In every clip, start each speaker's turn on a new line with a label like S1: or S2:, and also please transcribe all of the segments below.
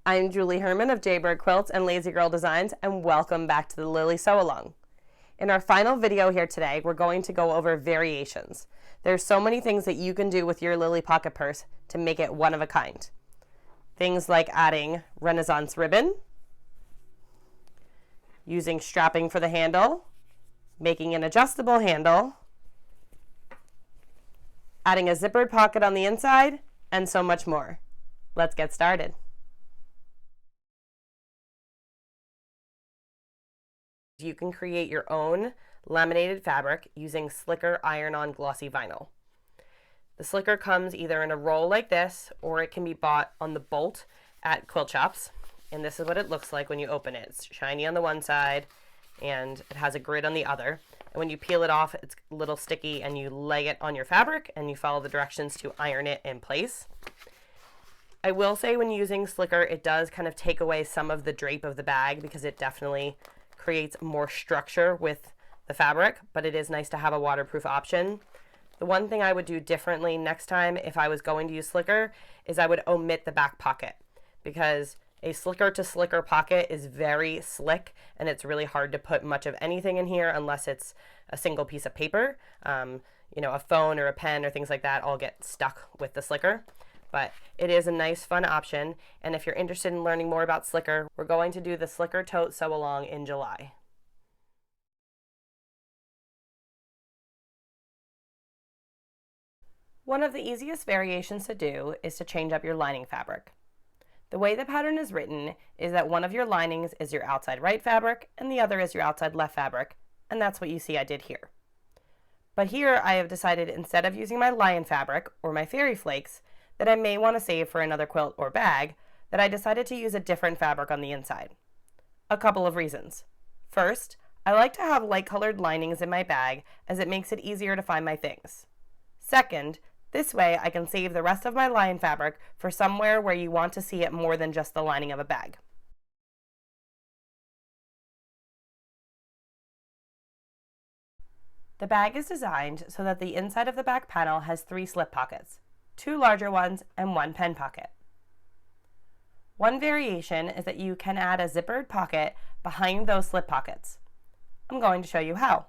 S1: I'm Julie Herman of Jaybird Quilts and Lazy Girl Designs, and welcome back to the Lily Sew Along. In our final video here today, we're going to go over variations. There's so many things that you can do with your Lily pocket purse to make it one of a kind. Things like adding Renaissance ribbon, using strapping for the handle, making an adjustable handle, adding a zippered pocket on the inside, and so much more. Let's get started. You can create your own laminated fabric using slicker iron-on glossy vinyl. The slicker comes either in a roll like this, or it can be bought on the bolt at quilt shops. And this is what it looks like when you open it. It's shiny on the one side, and it has a grid on the other. And when you peel it off, it's a little sticky, and you lay it on your fabric, and you follow the directions to iron it in place. I will say when using slicker, it does kind of take away some of the drape of the bag because it definitely creates more structure with the fabric, but it is nice to have a waterproof option. The one thing I would do differently next time if I was going to use slicker is I would omit the back pocket, because a slicker to slicker pocket is very slick and it's really hard to put much of anything in here unless it's a single piece of paper. You know, a phone or a pen or things like that all get stuck with the slicker. But it is a nice, fun option, and if you're interested in learning more about slicker, we're going to do the Slicker Tote Sew Along in July. One of the easiest variations to do is to change up your lining fabric. The way the pattern is written is that one of your linings is your outside right fabric and the other is your outside left fabric, and that's what you see I did here. But here I have decided, instead of using my lion fabric or my fairy flakes that I may want to save for another quilt or bag, that I decided to use a different fabric on the inside. A couple of reasons. First, I like to have light colored linings in my bag as it makes it easier to find my things. Second, this way I can save the rest of my lion fabric for somewhere where you want to see it more than just the lining of a bag. The bag is designed so that the inside of the back panel has 3 slip pockets, 2 larger ones, and 1 pen pocket. One variation is that you can add a zippered pocket behind those slip pockets. I'm going to show you how.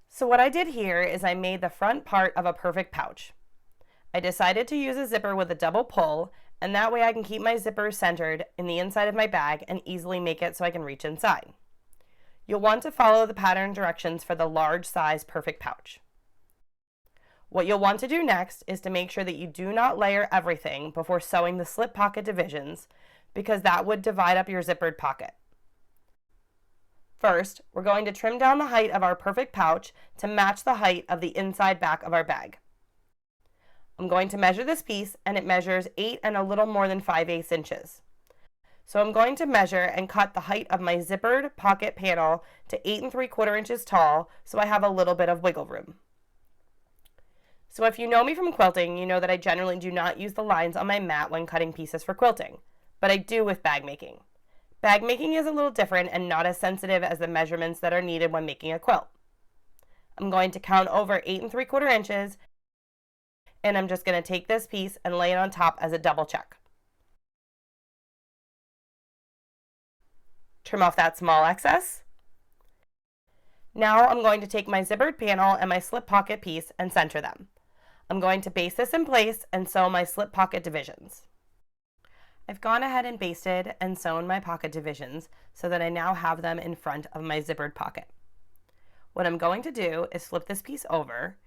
S1: So what I did here is I made the front part of a perfect pouch. I decided to use a zipper with a double pull, and that way I can keep my zipper centered in the inside of my bag and easily make it so I can reach inside. You'll want to follow the pattern directions for the large size perfect pouch. What you'll want to do next is to make sure that you do not layer everything before sewing the slip pocket divisions, because that would divide up your zippered pocket. First, we're going to trim down the height of our perfect pouch to match the height of the inside back of our bag. I'm going to measure this piece, and it measures 8 and a little more than 5/8 inches. So I'm going to measure and cut the height of my zippered pocket panel to 8 3/4 inches tall, so I have a little bit of wiggle room. So if you know me from quilting, you know that I generally do not use the lines on my mat when cutting pieces for quilting, but I do with bag making. Bag making is a little different and not as sensitive as the measurements that are needed when making a quilt. I'm going to count over 8 3/4 inches, and I'm just going to take this piece and lay it on top as a double check. Trim off that small excess. Now I'm going to take my zippered panel and my slip pocket piece and center them. I'm going to baste this in place and sew my slip pocket divisions. I've gone ahead and basted and sewn my pocket divisions so that I now have them in front of my zippered pocket. What I'm going to do is flip this piece over,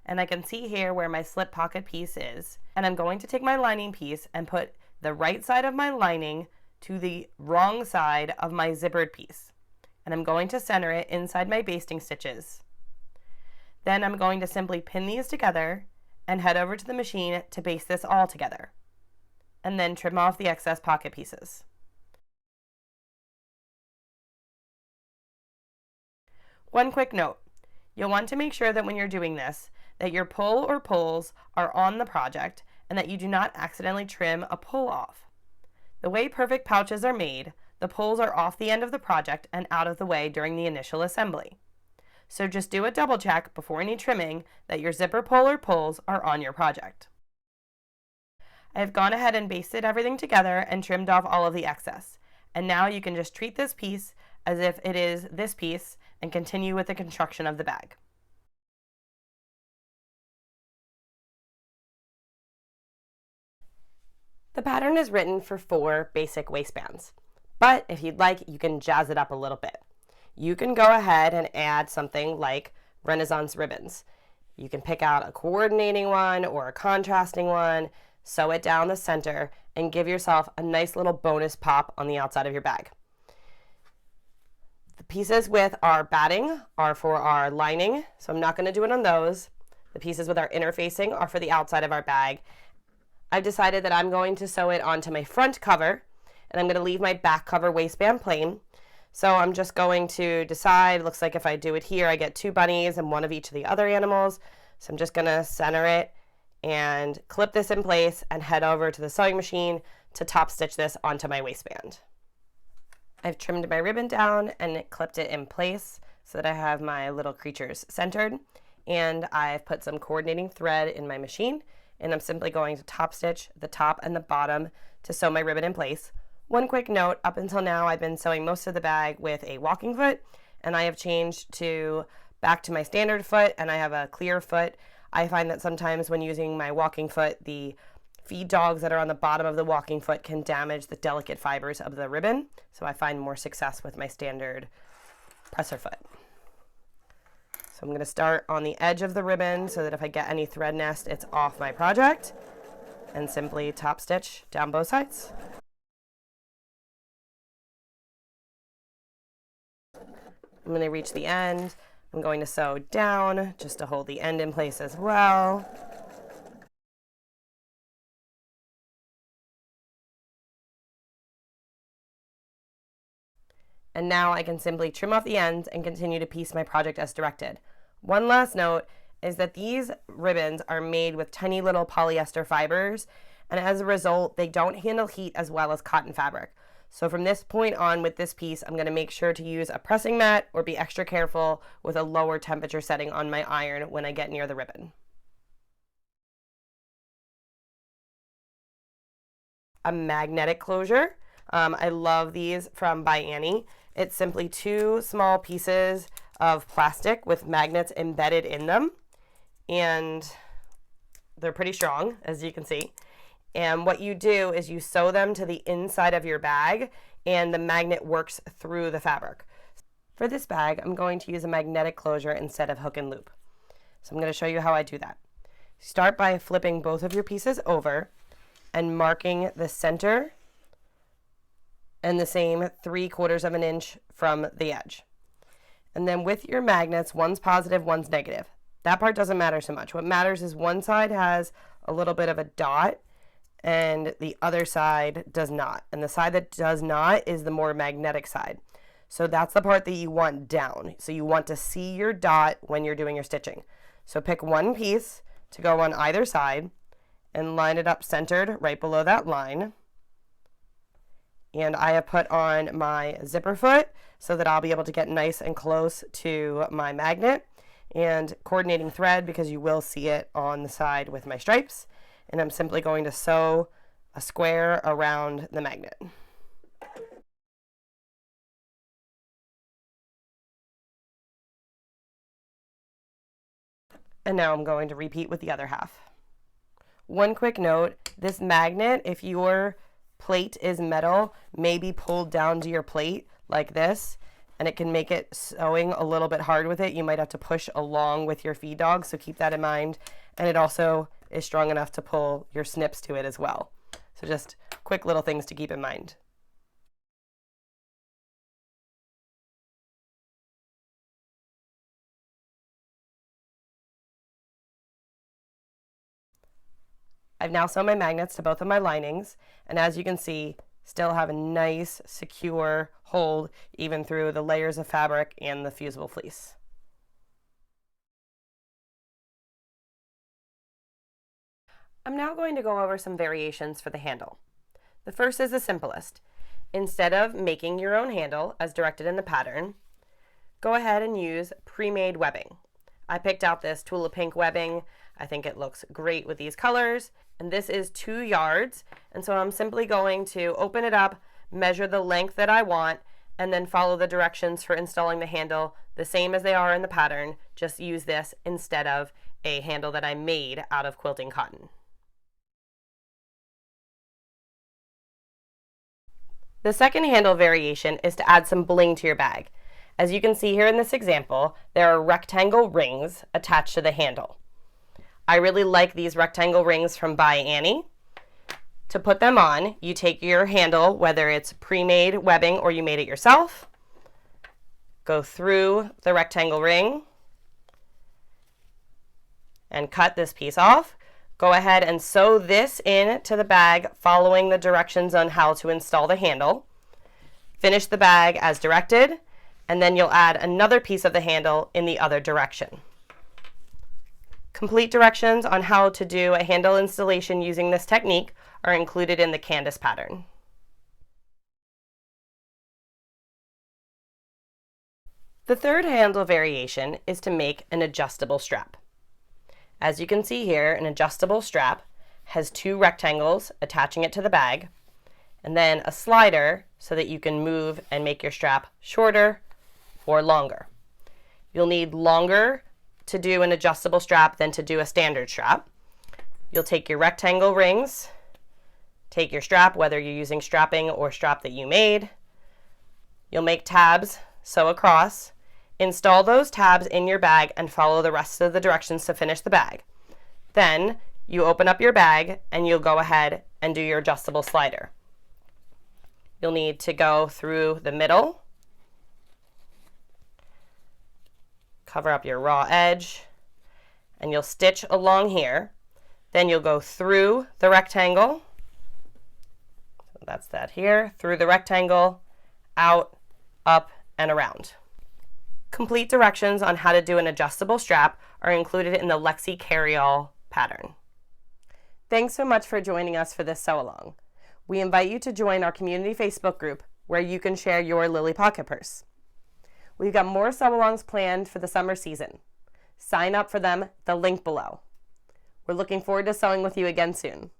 S1: and I can see here where my slip pocket piece is, and I'm going to take my lining piece and put the right side of my lining to the wrong side of my zippered piece, and I'm going to center it inside my basting stitches. Then I'm going to simply pin these together and head over to the machine to baste this all together, and then trim off the excess pocket pieces. One quick note, you'll want to make sure that when you're doing this, that your pull or pulls are on the project and that you do not accidentally trim a pull off. The way perfect pouches are made, the pulls are off the end of the project and out of the way during the initial assembly. So just do a double check before any trimming that your zipper pull or pulls are on your project. I've gone ahead and basted everything together and trimmed off all of the excess. And now you can just treat this piece as if it is this piece and continue with the construction of the bag. The pattern is written for 4 basic waistbands, but if you'd like, you can jazz it up a little bit. You can go ahead and add something like Renaissance ribbons. You can pick out a coordinating one or a contrasting one, sew it down the center, and give yourself a nice little bonus pop on the outside of your bag. The pieces with our batting are for our lining, so I'm not going to do it on those. The pieces with our interfacing are for the outside of our bag. I've decided that I'm going to sew it onto my front cover, and I'm going to leave my back cover waistband plain. So I'm just going to decide, looks like if I do it here, I get 2 bunnies and 1 of each of the other animals. So I'm just going to center it and clip this in place and head over to the sewing machine to top stitch this onto my waistband. I've trimmed my ribbon down and clipped it in place so that I have my little creatures centered. And I've put some coordinating thread in my machine, and I'm simply going to top stitch the top and the bottom to sew my ribbon in place. One quick note, up until now I've been sewing most of the bag with a walking foot, and I have changed back to my standard foot, and I have a clear foot. I find that sometimes when using my walking foot, the feed dogs that are on the bottom of the walking foot can damage the delicate fibers of the ribbon, so I find more success with my standard presser foot. So I'm going to start on the edge of the ribbon so that if I get any thread nest, it's off my project, and simply top stitch down both sides. I'm going to reach the end. I'm going to sew down just to hold the end in place as well. And now I can simply trim off the ends and continue to piece my project as directed. One last note is that these ribbons are made with tiny little polyester fibers, and as a result, they don't handle heat as well as cotton fabric. So from this point on with this piece, I'm going to make sure to use a pressing mat or be extra careful with a lower temperature setting on my iron when I get near the ribbon. A magnetic closure. I love these from ByAnnie. It's simply 2 small pieces of plastic with magnets embedded in them, and they're pretty strong, as you can see. And what you do is you sew them to the inside of your bag, and the magnet works through the fabric. For this bag, I'm going to use a magnetic closure instead of hook and loop. So I'm going to show you how I do that. Start by flipping both of your pieces over and marking the center and the same 3/4 of an inch from the edge. And then with your magnets, one's positive, one's negative. That part doesn't matter so much. What matters is one side has a little bit of a dot and the other side does not. And the side that does not is the more magnetic side. So that's the part that you want down. So you want to see your dot when you're doing your stitching. So pick one piece to go on either side and line it up centered right below that line. And I have put on my zipper foot so that I'll be able to get nice and close to my magnet, and coordinating thread because you will see it on the side with my stripes. And I'm simply going to sew a square around the magnet. And now I'm going to repeat with the other half. One quick note, this magnet, if your plate is metal, may be pulled down to your plate like this, and it can make it sewing a little bit hard with it. You might have to push along with your feed dog, so keep that in mind. And it also is strong enough to pull your snips to it as well. So just quick little things to keep in mind. I've now sewn my magnets to both of my linings, and as you can see, still have a nice, secure hold even through the layers of fabric and the fusible fleece. I'm now going to go over some variations for the handle. The first is the simplest. Instead of making your own handle as directed in the pattern, go ahead and use pre-made webbing. I picked out this Tula Pink webbing. I think it looks great with these colors, and this is 2 yards. And so I'm simply going to open it up, measure the length that I want, and then follow the directions for installing the handle the same as they are in the pattern. Just use this instead of a handle that I made out of quilting cotton. The second handle variation is to add some bling to your bag. As you can see here in this example, there are rectangle rings attached to the handle. I really like these rectangle rings from ByAnnie. To put them on, you take your handle, whether it's pre-made webbing or you made it yourself, go through the rectangle ring and cut this piece off. Go ahead and sew this in to the bag following the directions on how to install the handle. Finish the bag as directed, and then you'll add another piece of the handle in the other direction. Complete directions on how to do a handle installation using this technique are included in the Canvas pattern. The third handle variation is to make an adjustable strap. As you can see here, an adjustable strap has 2 rectangles attaching it to the bag, and then a slider so that you can move and make your strap shorter or longer. You'll need longer to do an adjustable strap than to do a standard strap. You'll take your rectangle rings, take your strap, whether you're using strapping or strap that you made. You'll make tabs, sew across, install those tabs in your bag, and follow the rest of the directions to finish the bag. Then you open up your bag and you'll go ahead and do your adjustable slider. You'll need to go through the middle, cover up your raw edge, and you'll stitch along here. Then you'll go through the rectangle, so that's that here, through the rectangle, out, up, and around. Complete directions on how to do an adjustable strap are included in the Lexi Carryall pattern. Thanks so much for joining us for this sew along. We invite you to join our community Facebook group where you can share your Lily Pocket Purse. We've got more sew alongs planned for the summer season. Sign up for them, the link below. We're looking forward to sewing with you again soon.